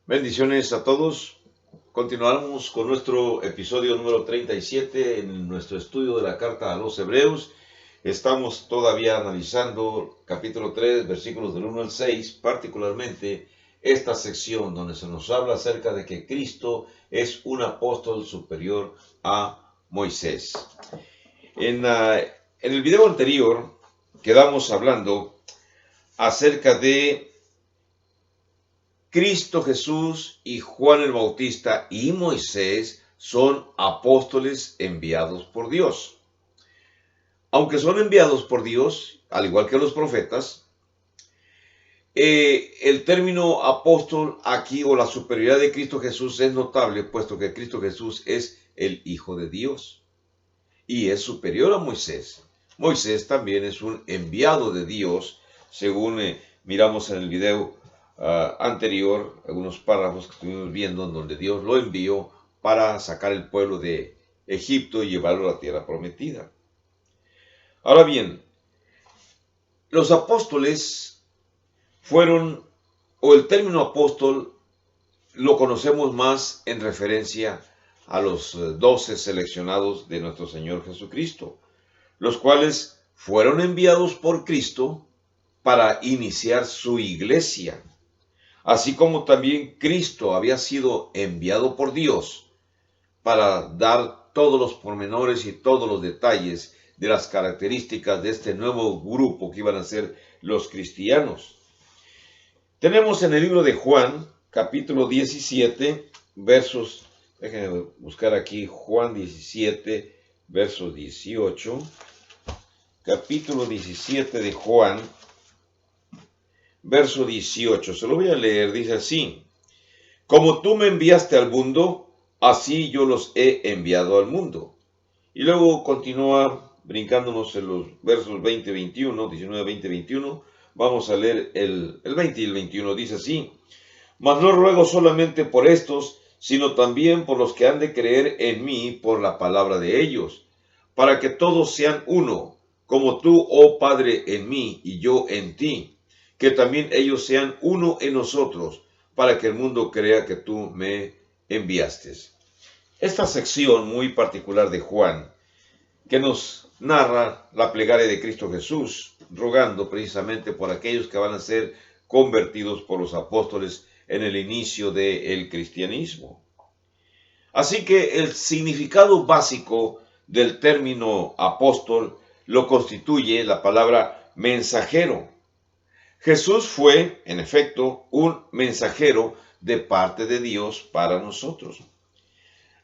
Bendiciones a todos. Continuamos con nuestro episodio número 37 en nuestro estudio de la carta a los Hebreos. Estamos todavía analizando capítulo 3, versículos del 1 al 6, particularmente esta sección donde se nos habla acerca de que Cristo es un apóstol superior a Moisés. En el video anterior quedamos hablando acerca de Cristo Jesús y Juan el Bautista y Moisés son apóstoles enviados por Dios. Aunque son enviados por Dios, al igual que los profetas, el término apóstol aquí o la superioridad de Cristo Jesús es notable, puesto que Cristo Jesús es el Hijo de Dios y es superior a Moisés. Moisés también es un enviado de Dios, según miramos en el video anterior, algunos párrafos que estuvimos viendo en donde Dios lo envió para sacar el pueblo de Egipto y llevarlo a la tierra prometida. Ahora bien, los apóstoles fueron, o el término apóstol lo conocemos más en referencia a los 12 seleccionados de nuestro Señor Jesucristo, los cuales fueron enviados por Cristo para iniciar su iglesia. Así como también Cristo había sido enviado por Dios para dar todos los pormenores y todos los detalles de las características de este nuevo grupo que iban a ser los cristianos. Tenemos en el libro de Juan, capítulo 17, versos, déjenme buscar aquí, Juan 17, versos 18, capítulo 17 de Juan, verso 18, se lo voy a leer, dice así: como tú me enviaste al mundo, así yo los he enviado al mundo. Y luego continúa brincándonos en los versos 20, 21, 19, 20, 21. Vamos a leer el 20 y el 21. Dice así: mas no ruego solamente por estos, sino también por los que han de creer en mí por la palabra de ellos, para que todos sean uno, como tú, oh Padre, en mí y yo en ti, que también ellos sean uno en nosotros, para que el mundo crea que tú me enviaste. Esta sección muy particular de Juan, que nos narra la plegaria de Cristo Jesús, rogando precisamente por aquellos que van a ser convertidos por los apóstoles en el inicio del cristianismo. Así que el significado básico del término apóstol lo constituye la palabra mensajero. Jesús fue, en efecto, un mensajero de parte de Dios para nosotros.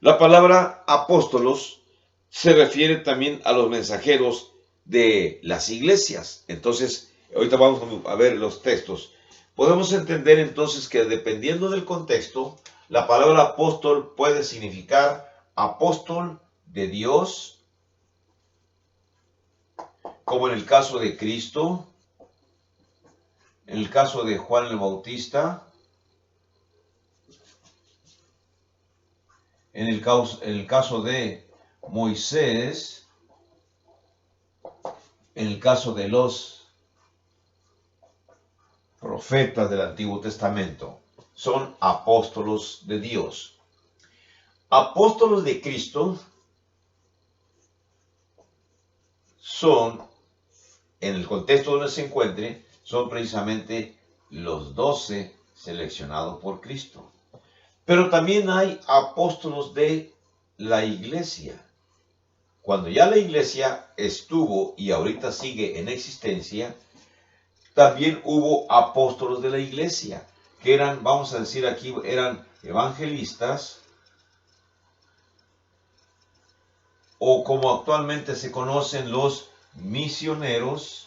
La palabra apóstolos se refiere también a los mensajeros de las iglesias. Entonces, ahorita vamos a ver los textos. Podemos entender entonces que dependiendo del contexto, la palabra apóstol puede significar apóstol de Dios, como en el caso de Cristo, en el caso de Juan el Bautista, en el caso de Moisés, en el caso de los profetas del Antiguo Testamento, son apóstolos de Dios. Apóstolos de Cristo son, en el contexto donde se encuentre, son precisamente los 12 seleccionados por Cristo. Pero también hay apóstolos de la iglesia. Cuando ya la iglesia estuvo y ahorita sigue en existencia, también hubo apóstolos de la iglesia, que eran, vamos a decir aquí, eran evangelistas, o como actualmente se conocen, los misioneros,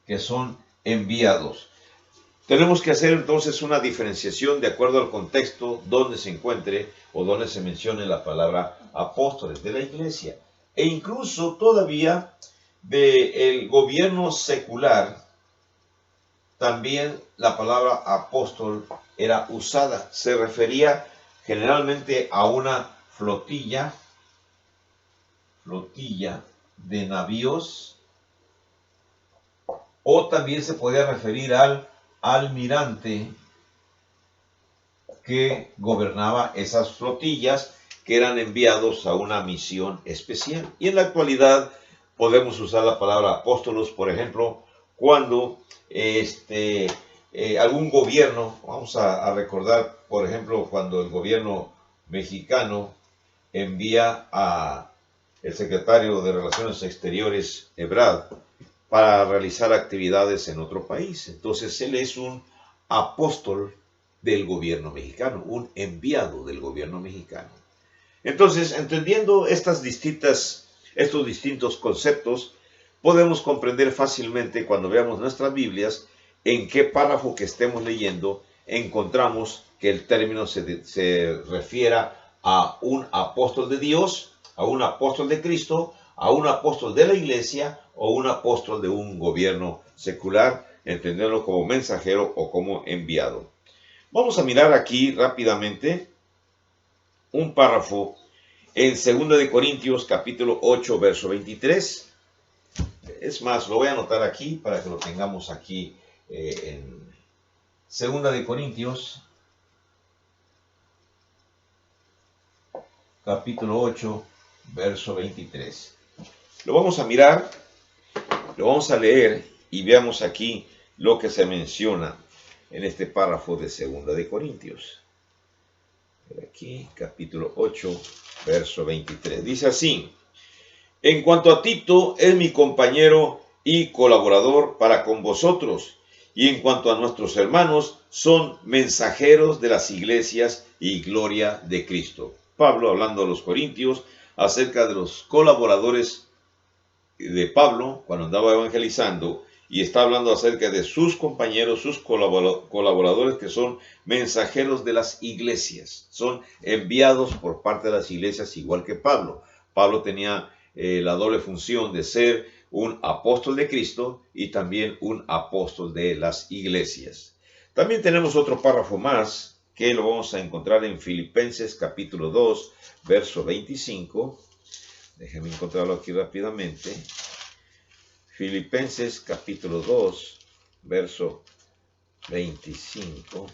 que son enviados. Tenemos que hacer entonces una diferenciación de acuerdo al contexto donde se encuentre o donde se mencione la palabra apóstoles de la iglesia. E incluso todavía del gobierno secular, también la palabra apóstol era usada. Se refería generalmente a una flotilla de navíos, o también se podía referir al almirante que gobernaba esas flotillas que eran enviados a una misión especial. Y en la actualidad podemos usar la palabra apóstolos, por ejemplo, cuando algún gobierno, vamos a recordar, por ejemplo, cuando el gobierno mexicano envía a el secretario de Relaciones Exteriores, Ebrard, para realizar actividades en otro país. Entonces él es un apóstol del gobierno mexicano, un enviado del gobierno mexicano. Entonces, entendiendo estos distintos conceptos, podemos comprender fácilmente cuando veamos nuestras Biblias en qué párrafo que estemos leyendo encontramos que el término se refiera a un apóstol de Dios, a un apóstol de Cristo, a un apóstol de la iglesia o un apóstol de un gobierno secular, entenderlo como mensajero o como enviado. Vamos a mirar aquí rápidamente un párrafo en 2 de Corintios capítulo 8 verso 23. Es más, lo voy a anotar aquí para que lo tengamos aquí en 2 de Corintios capítulo 8 verso 23. Lo vamos a mirar, lo vamos a leer y veamos aquí lo que se menciona en este párrafo de 2 de Corintios. Aquí, capítulo 8, verso 23. Dice así: en cuanto a Tito, es mi compañero y colaborador para con vosotros, y en cuanto a nuestros hermanos, son mensajeros de las iglesias y gloria de Cristo. Pablo hablando a los corintios acerca de los colaboradores de Pablo cuando andaba evangelizando, y está hablando acerca de sus compañeros, sus colaboradores que son mensajeros de las iglesias, son enviados por parte de las iglesias igual que Pablo. Pablo tenía la doble función de ser un apóstol de Cristo y también un apóstol de las iglesias. También tenemos otro párrafo más que lo vamos a encontrar en Filipenses capítulo 2, verso 25. Déjenme encontrarlo aquí rápidamente. Filipenses capítulo 2, verso 25.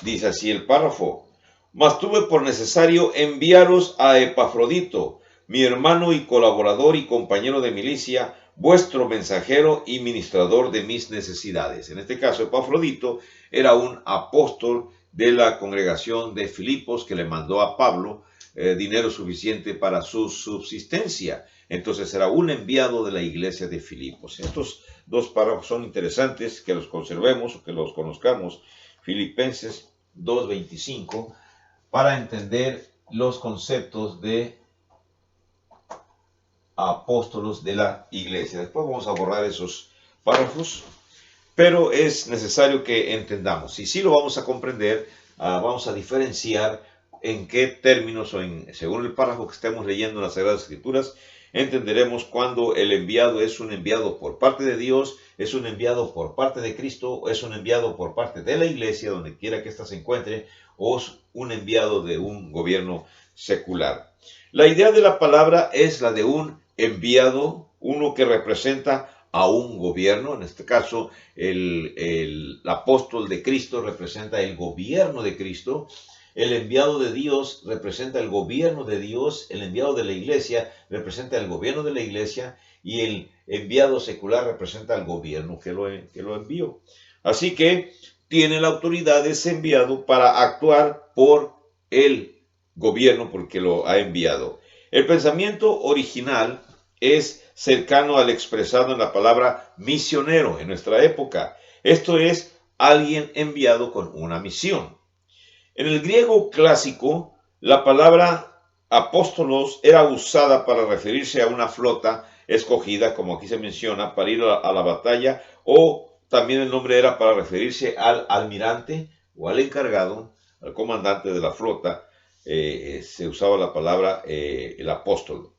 Dice así el párrafo: mas tuve por necesario enviaros a Epafrodito, mi hermano y colaborador y compañero de milicia, vuestro mensajero y ministrador de mis necesidades. En este caso, Epafrodito era un apóstol de la congregación de Filipos que le mandó a Pablo dinero suficiente para su subsistencia. Entonces era un enviado de la iglesia de Filipos. Estos dos párrafos son interesantes que los conservemos o que los conozcamos. Filipenses 2:25, para entender los conceptos de apóstolos de la iglesia. Después vamos a borrar esos párrafos, pero es necesario que entendamos. Y si lo vamos a comprender, vamos a diferenciar en qué términos o según el párrafo que estemos leyendo en las Sagradas Escrituras, entenderemos cuando el enviado es un enviado por parte de Dios, es un enviado por parte de Cristo, es un enviado por parte de la iglesia, donde quiera que ésta se encuentre, o es un enviado de un gobierno secular. La idea de la palabra es la de un enviado, uno que representa a un gobierno. En este caso, el apóstol de Cristo representa el gobierno de Cristo. El enviado de Dios representa el gobierno de Dios, el enviado de la iglesia representa el gobierno de la iglesia y el enviado secular representa al gobierno que lo envió. Así que tiene la autoridad ese enviado para actuar por el gobierno porque lo ha enviado. El pensamiento original es cercano al expresado en la palabra misionero en nuestra época. Esto es alguien enviado con una misión. En el griego clásico, la palabra apóstolos era usada para referirse a una flota escogida, como aquí se menciona, para ir a la batalla, o también el nombre era para referirse al almirante o al encargado, al comandante de la flota. Se usaba la palabra el apóstol.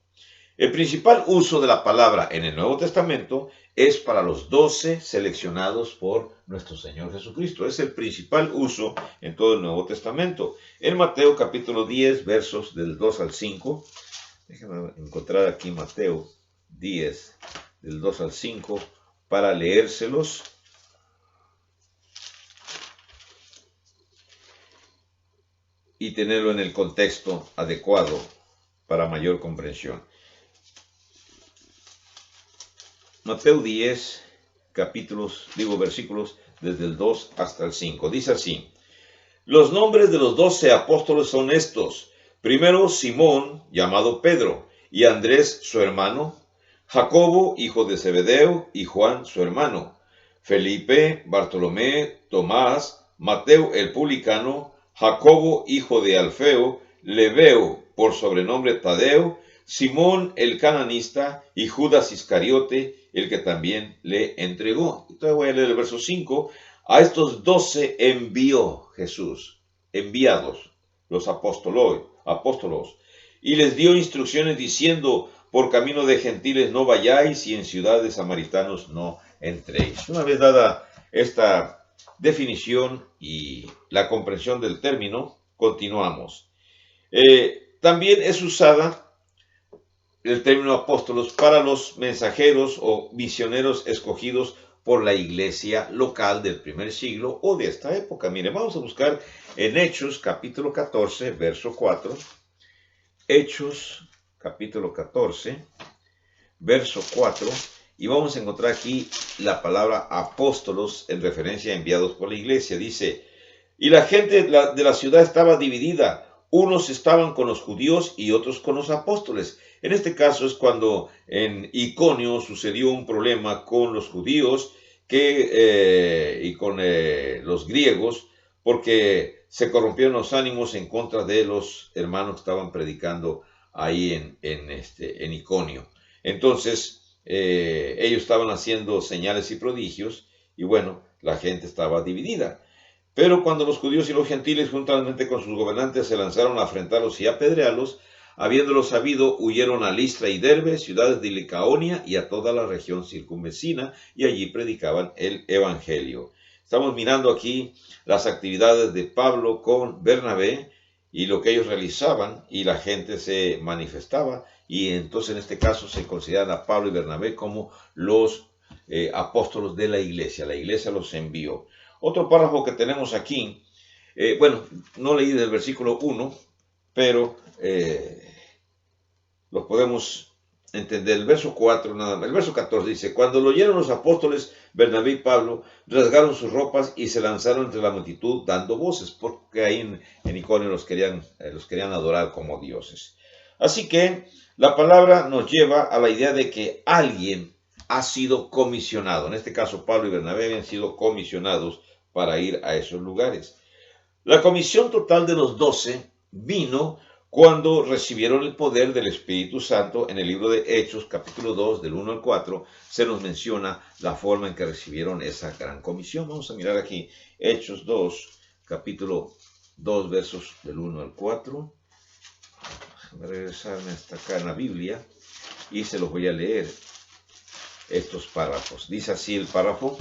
El principal uso de la palabra en el Nuevo Testamento es para los 12 seleccionados por nuestro Señor Jesucristo. Es el principal uso en todo el Nuevo Testamento. En Mateo capítulo 10, versos del 2 al 5. Déjenme encontrar aquí Mateo 10, del 2 al 5, para leérselos. y tenerlo en el contexto adecuado para mayor comprensión. Mateo 10, versículos desde el 2 hasta el 5. Dice así: los nombres de los 12 apóstoles son estos. Primero, Simón, llamado Pedro, y Andrés, su hermano, Jacobo, hijo de Zebedeo, y Juan, su hermano, Felipe, Bartolomé, Tomás, Mateo el publicano, Jacobo, hijo de Alfeo, Lebeo, por sobrenombre Tadeo, Simón el cananista, y Judas Iscariote, el que también le entregó. Entonces voy a leer el verso 5. A estos 12 envió Jesús, enviados, los apóstolos, y les dio instrucciones diciendo: por camino de gentiles no vayáis, y en ciudad de samaritanos no entréis. Una vez dada esta definición y la comprensión del término, continuamos. También es usada el término apóstolos para los mensajeros o misioneros escogidos por la iglesia local del primer siglo o de esta época. Mire, vamos a buscar en Hechos capítulo 14, verso 4. Hechos capítulo 14, verso 4. Y vamos a encontrar aquí la palabra apóstolos en referencia a enviados por la iglesia. Dice: y la gente de la ciudad estaba dividida. Unos estaban con los judíos y otros con los apóstoles. En este caso es cuando en Iconio sucedió un problema con los judíos y con los griegos, porque se corrompieron los ánimos en contra de los hermanos que estaban predicando ahí en Iconio. Entonces ellos estaban haciendo señales y prodigios, y bueno, la gente estaba dividida. Pero cuando los judíos y los gentiles, juntamente con sus gobernantes, se lanzaron a afrentarlos y a apedrearlos, habiéndolo sabido, huyeron a Listra y Derbe, ciudades de Licaonia, y a toda la región circunvecina, y allí predicaban el evangelio. Estamos mirando aquí las actividades de Pablo con Bernabé y lo que ellos realizaban, y la gente se manifestaba, y entonces en este caso se consideran a Pablo y Bernabé como los apóstolos de la iglesia. La iglesia los envió. Otro párrafo que tenemos aquí, no leí del versículo 1, pero lo podemos entender. El verso 4 nada más. El verso 14 dice: cuando lo oyeron los apóstoles Bernabé y Pablo, rasgaron sus ropas y se lanzaron entre la multitud dando voces, porque ahí en Iconio los querían adorar como dioses. Así que la palabra nos lleva a la idea de que alguien ha sido comisionado. En este caso, Pablo y Bernabé habían sido comisionados para ir a esos lugares. La comisión total de los 12 vino cuando recibieron el poder del Espíritu Santo. En el libro de Hechos, capítulo 2, del 1 al 4, se nos menciona la forma en que recibieron esa gran comisión. Vamos a mirar aquí Hechos 2, capítulo 2, versos del 1 al 4. Déjame regresarme hasta acá en la Biblia y se los voy a leer, estos párrafos. Dice así el párrafo.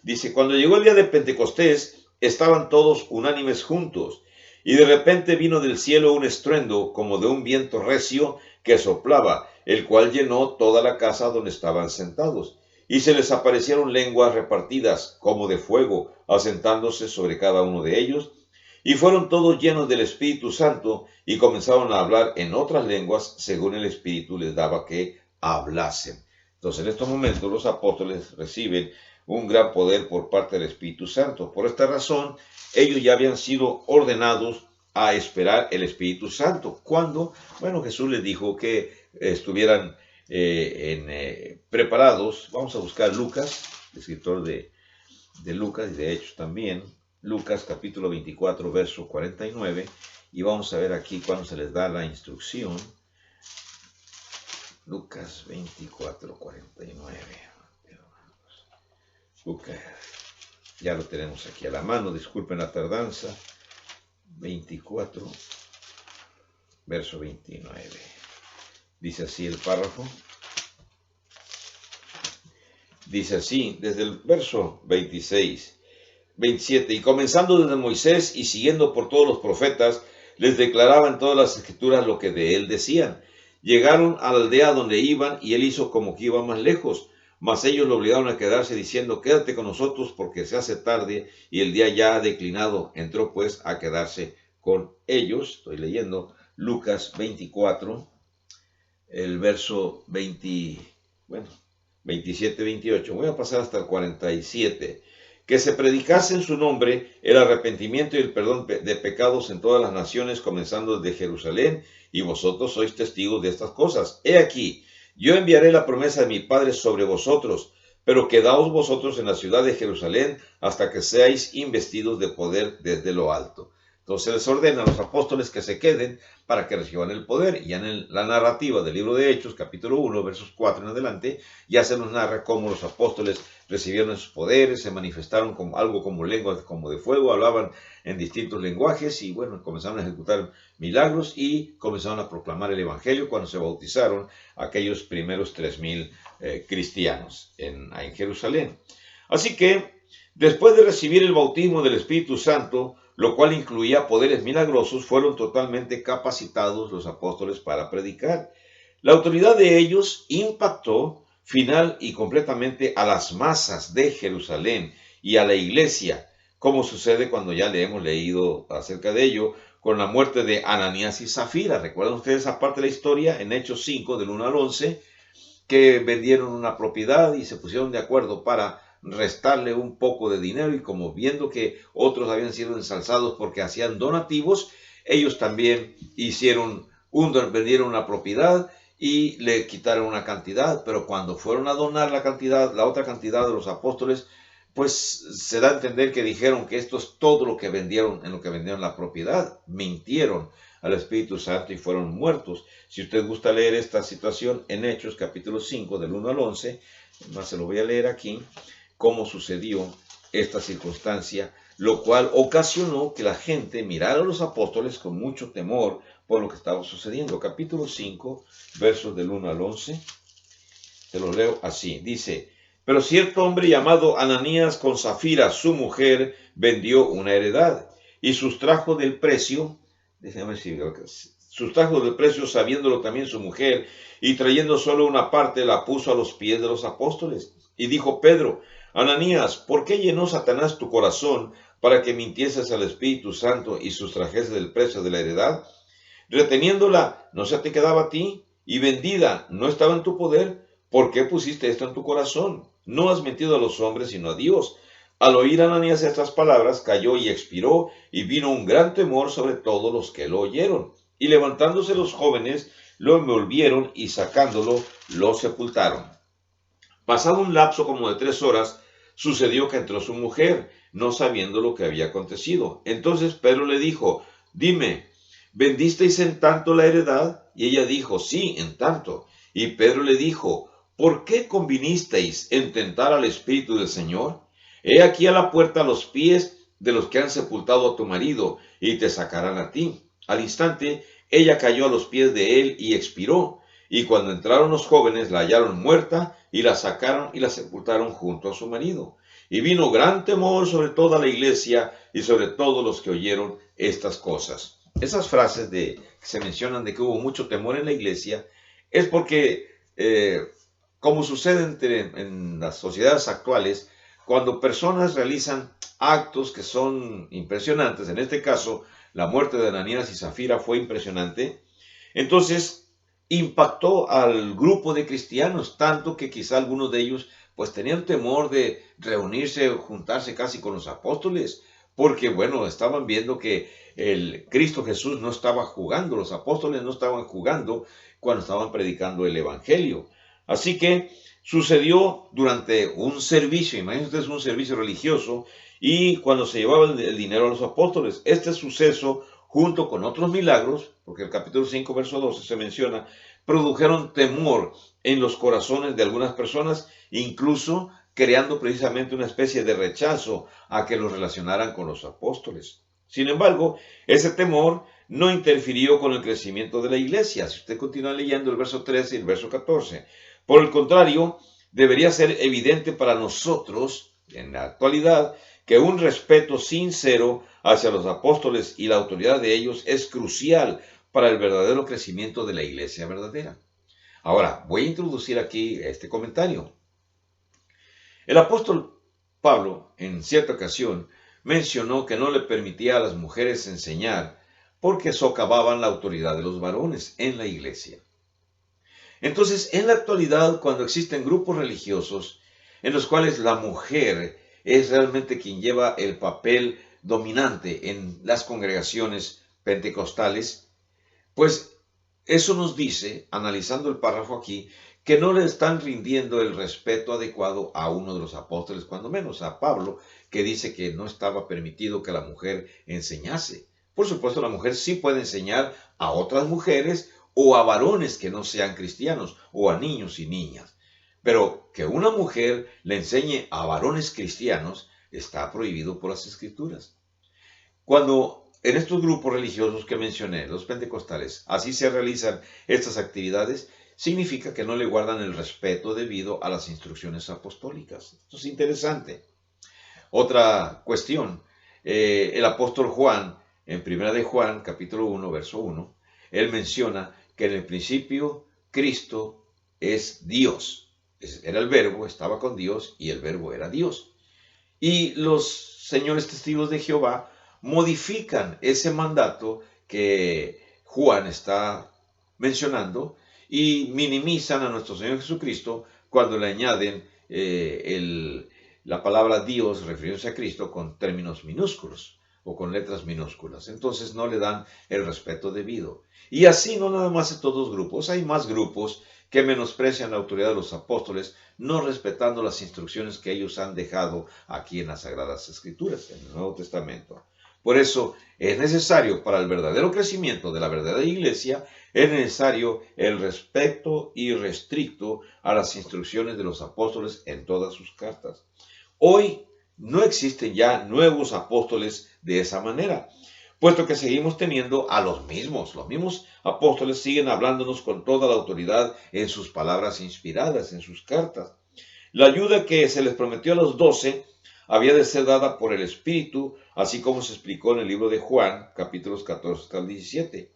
Dice: cuando llegó el día de Pentecostés, estaban todos unánimes juntos, y de repente vino del cielo un estruendo como de un viento recio que soplaba, el cual llenó toda la casa donde estaban sentados. Y se les aparecieron lenguas repartidas como de fuego, asentándose sobre cada uno de ellos, y fueron todos llenos del Espíritu Santo, y comenzaron a hablar en otras lenguas, según el Espíritu les daba que hablasen. Entonces, en estos momentos los apóstoles reciben un gran poder por parte del Espíritu Santo. Por esta razón, ellos ya habían sido ordenados a esperar el Espíritu Santo. Cuando, Jesús les dijo que estuvieran preparados. Vamos a buscar Lucas, escritor de Lucas y de Hechos también. Lucas capítulo 24, verso 49. Y vamos a ver aquí cuando se les da la instrucción. Lucas 24, 49. Ya lo tenemos aquí a la mano, disculpen la tardanza. 24, verso 29. Dice así el párrafo. Dice así, desde el verso 26, 27. Y comenzando desde Moisés y siguiendo por todos los profetas, les declaraban todas las escrituras lo que de él decían. Llegaron a la aldea donde iban, y él hizo como que iba más lejos. Mas ellos lo obligaron a quedarse, diciendo: quédate con nosotros, porque se hace tarde y el día ya ha declinado. Entró pues a quedarse con ellos. Estoy leyendo Lucas 24, el verso 20, bueno, 27, 28. Voy a pasar hasta el 47. Que se predicase en su nombre el arrepentimiento y el perdón de pecados en todas las naciones, comenzando desde Jerusalén, y vosotros sois testigos de estas cosas. He aquí, yo enviaré la promesa de mi Padre sobre vosotros, pero quedaos vosotros en la ciudad de Jerusalén hasta que seáis investidos de poder desde lo alto. Entonces les ordena a los apóstoles que se queden para que reciban el poder. Y ya en la narrativa del libro de Hechos, capítulo 1, versos 4 en adelante, ya se nos narra cómo los apóstoles recibieron sus poderes, se manifestaron como algo como lenguas como de fuego, hablaban en distintos lenguajes y bueno, comenzaron a ejecutar milagros y comenzaron a proclamar el evangelio cuando se bautizaron aquellos primeros 3,000 cristianos en Jerusalén. Así que después de recibir el bautismo del Espíritu Santo, lo cual incluía poderes milagrosos, fueron totalmente capacitados los apóstoles para predicar. La autoridad de ellos impactó final y completamente a las masas de Jerusalén y a la iglesia, como sucede cuando ya le hemos leído acerca de ello con la muerte de Ananías y Zafira. ¿Recuerdan ustedes esa parte de la historia en Hechos 5, del 1 al 11, que vendieron una propiedad y se pusieron de acuerdo para restarle un poco de dinero, y como viendo que otros habían sido ensalzados porque hacían donativos, ellos también vendieron una propiedad y le quitaron una cantidad, pero cuando fueron a donar la otra cantidad de los apóstoles, pues se da a entender que dijeron que esto es todo lo que vendieron, en lo que vendieron la propiedad. Mintieron al Espíritu Santo y fueron muertos. Si usted gusta leer esta situación en Hechos capítulo 5 del 1 al 11, más se lo voy a leer aquí, cómo sucedió esta circunstancia, lo cual ocasionó que la gente mirara a los apóstoles con mucho temor por lo que estaba sucediendo. Capítulo 5, versos del 1 al 11, te lo leo así, dice: pero cierto hombre llamado Ananías con Zafira, su mujer, vendió una heredad y sustrajo del precio, déjame ver si sustrajo del precio sabiéndolo también su mujer, y trayendo solo una parte la puso a los pies de los apóstoles. Y dijo Pedro: Ananías, ¿por qué llenó Satanás tu corazón para que mintieses al Espíritu Santo y sustrajeses del precio de la heredad? Reteniéndola, ¿no se te quedaba a ti? Y vendida, ¿no estaba en tu poder? ¿Por qué pusiste esto en tu corazón? No has mentido a los hombres, sino a Dios. Al oír Ananías estas palabras, cayó y expiró, y vino un gran temor sobre todos los que lo oyeron. Y levantándose los jóvenes, lo envolvieron y sacándolo, lo sepultaron. Pasado un lapso como de 3 horas, sucedió que entró su mujer, no sabiendo lo que había acontecido. Entonces Pedro le dijo: dime, ¿vendisteis en tanto la heredad? Y ella dijo: sí, en tanto. Y Pedro le dijo: ¿por qué convinisteis en tentar al Espíritu del Señor? He aquí a la puerta los pies de los que han sepultado a tu marido, y te sacarán a ti. Al instante, ella cayó a los pies de él y expiró. Y cuando entraron los jóvenes, la hallaron muerta, y la sacaron y la sepultaron junto a su marido. Y vino gran temor sobre toda la iglesia y sobre todos los que oyeron estas cosas. Esas frases que se mencionan de que hubo mucho temor en la iglesia es porque, como sucede en las sociedades actuales, cuando personas realizan actos que son impresionantes, en este caso la muerte de Ananías y Zafira fue impresionante, entonces impactó al grupo de cristianos, tanto que quizá algunos de ellos pues tenían temor de reunirse, juntarse casi con los apóstoles, porque bueno, estaban viendo que el Cristo Jesús no estaba jugando, los apóstoles no estaban jugando cuando estaban predicando el evangelio. Así que sucedió durante un servicio, imagínense ustedes, un servicio religioso, y cuando se llevaba el dinero a los apóstoles. Este suceso, junto con otros milagros, porque el capítulo 5, verso 12 se menciona, produjeron temor en los corazones de algunas personas, incluso creando precisamente una especie de rechazo a que los relacionaran con los apóstoles. Sin embargo, ese temor no interfirió con el crecimiento de la iglesia. Si usted continúa leyendo el verso 13 y el verso 14, por el contrario, debería ser evidente para nosotros, en la actualidad, que un respeto sincero hacia los apóstoles y la autoridad de ellos es crucial para el verdadero crecimiento de la iglesia verdadera. Ahora, voy a introducir aquí este comentario. El apóstol Pablo, en cierta ocasión, mencionó que no le permitía a las mujeres enseñar porque socavaban la autoridad de los varones en la iglesia. Entonces, en la actualidad, cuando existen grupos religiosos en los cuales la mujer es realmente quien lleva el papel dominante en las congregaciones pentecostales, pues eso nos dice, analizando el párrafo aquí, que no le están rindiendo el respeto adecuado a uno de los apóstoles, cuando menos a Pablo, que dice que no estaba permitido que la mujer enseñase. Por supuesto, la mujer sí puede enseñar a otras mujeres o a varones que no sean cristianos, o a niños y niñas. Pero que una mujer le enseñe a varones cristianos está prohibido por las Escrituras. Cuando en estos grupos religiosos que mencioné, los pentecostales, así se realizan estas actividades, significa que no le guardan el respeto debido a las instrucciones apostólicas. Esto es interesante. Otra cuestión, el apóstol Juan, en 1 de Juan, capítulo 1, verso 1, él menciona que en el principio Cristo es Dios. Era el verbo, estaba con Dios y el verbo era Dios. Y los señores testigos de Jehová modifican ese mandato que Juan está mencionando y minimizan a nuestro Señor Jesucristo cuando le añaden la palabra Dios refiriéndose a Cristo con términos minúsculos o con letras minúsculas. Entonces no le dan el respeto debido. Y así no nada más en todos los grupos, hay más grupos que menosprecian la autoridad de los apóstoles, no respetando las instrucciones que ellos han dejado aquí en las Sagradas Escrituras, en el Nuevo Testamento. Por eso es necesario, para el verdadero crecimiento de la verdadera iglesia, es necesario el respeto irrestricto a las instrucciones de los apóstoles en todas sus cartas. Hoy no existen ya nuevos apóstoles de esa manera, puesto que seguimos teniendo a los mismos apóstoles siguen hablándonos con toda la autoridad en sus palabras inspiradas, en sus cartas. La ayuda que se les prometió a los 12 había de ser dada por el Espíritu, así como se explicó en el libro de Juan, capítulos 14 al 17.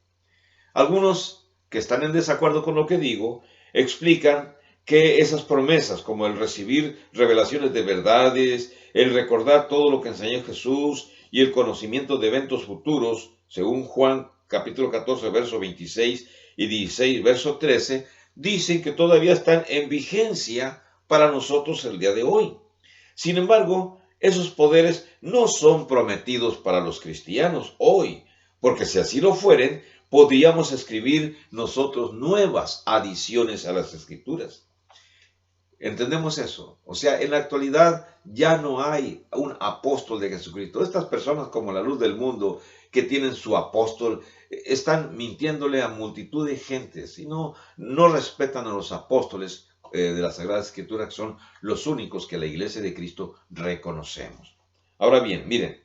Algunos que están en desacuerdo con lo que digo, explican que esas promesas, como el recibir revelaciones de verdades, el recordar todo lo que enseñó Jesús y el conocimiento de eventos futuros, según Juan capítulo 14, verso 26 y 16, verso 13, dicen que todavía están en vigencia para nosotros el día de hoy. Sin embargo, esos poderes no son prometidos para los cristianos hoy, porque si así lo fueren, podríamos escribir nosotros nuevas adiciones a las Escrituras. ¿Entendemos eso? O sea, en la actualidad ya no hay un apóstol de Jesucristo. Estas personas como la luz del mundo que tienen su apóstol están mintiéndole a multitud de gentes y no respetan a los apóstoles de la Sagrada Escritura, que son los únicos que la Iglesia de Cristo reconocemos. Ahora bien, miren,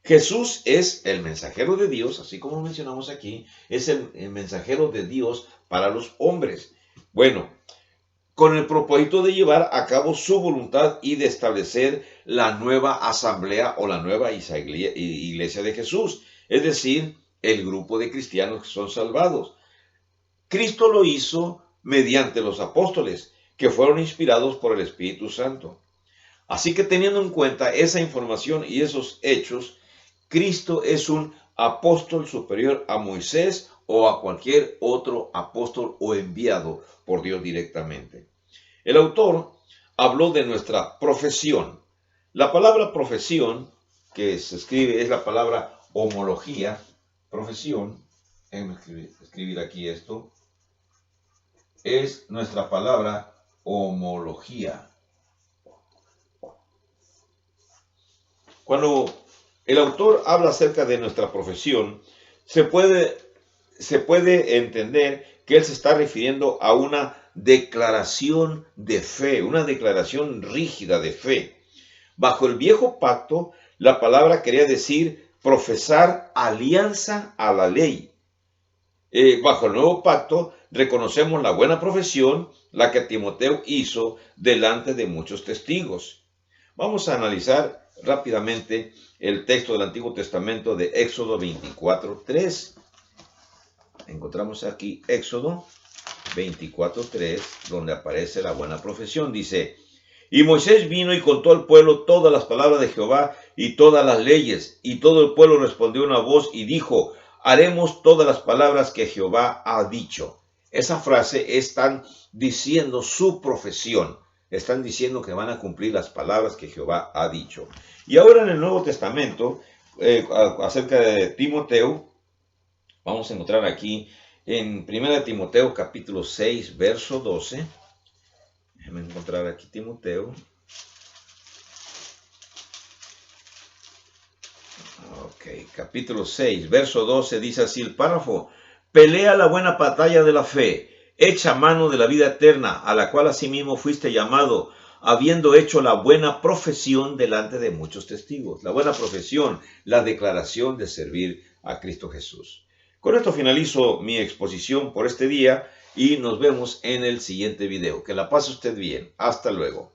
Jesús es el mensajero de Dios, así como mencionamos aquí, es el mensajero de Dios para los hombres. Bueno, con el propósito de llevar a cabo su voluntad y de establecer la nueva asamblea o la nueva iglesia de Jesús, es decir, el grupo de cristianos que son salvados. Cristo lo hizo mediante los apóstoles, que fueron inspirados por el Espíritu Santo. Así que teniendo en cuenta esa información y esos hechos, Cristo es un apóstol superior a Moisés o a cualquier otro apóstol o enviado por Dios directamente. El autor habló de nuestra profesión. La palabra profesión, que se escribe, es la palabra homología, profesión, déjenme escribir aquí esto, es nuestra palabra homología. Cuando el autor habla acerca de nuestra profesión, se puede entender que él se está refiriendo a una declaración de fe, una declaración rígida de fe. Bajo el viejo pacto, la palabra quería decir profesar alianza a la ley. Bajo el nuevo pacto, reconocemos la buena profesión, la que Timoteo hizo delante de muchos testigos. Vamos a analizar rápidamente el texto del Antiguo Testamento de Éxodo 24:3. Encontramos aquí Éxodo 24:3, donde aparece la buena profesión. Dice: y Moisés vino y contó al pueblo todas las palabras de Jehová y todas las leyes. Y todo el pueblo respondió una voz y dijo: haremos todas las palabras que Jehová ha dicho. Esa frase están diciendo su profesión. Están diciendo que van a cumplir las palabras que Jehová ha dicho. Y ahora en el Nuevo Testamento, acerca de Timoteo, vamos a encontrar aquí en 1 Timoteo capítulo 6, verso 12. Déjame encontrar aquí Timoteo. Ok, capítulo 6, verso 12 dice así el párrafo. Pelea la buena batalla de la fe, echa mano de la vida eterna, a la cual asimismo fuiste llamado, habiendo hecho la buena profesión delante de muchos testigos. La buena profesión, la declaración de servir a Cristo Jesús. Con esto finalizo mi exposición por este día y nos vemos en el siguiente video. Que la pase usted bien. Hasta luego.